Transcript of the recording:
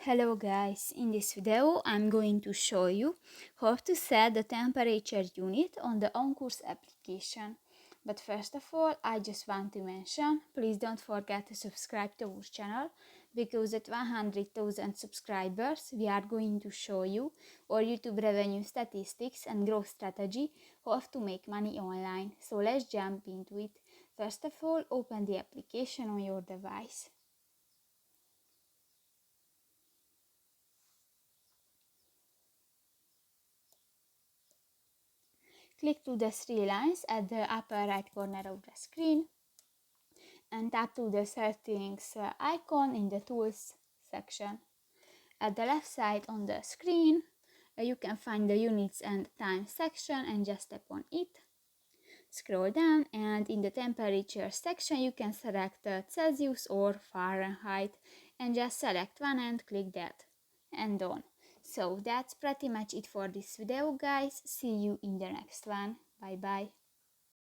Hello guys, in this video I'm going to show you how to set the temperature unit on the OnCourse application. But first of all, I just want to mention, please don't forget to subscribe to our channel, because at 100,000 subscribers we are going to show you our YouTube revenue statistics and growth strategy, how to make money online. So let's jump into it. First of all, open the application on your device. Click to the three lines at the upper right corner of the screen and tap to the settings icon in the tools section. At the left side on the screen, you can find the units and time section and just tap on it. Scroll down and in the temperature section you can select Celsius or Fahrenheit and just select one and click that and done. So that's pretty much it for this video guys. See you in the next one. Bye bye.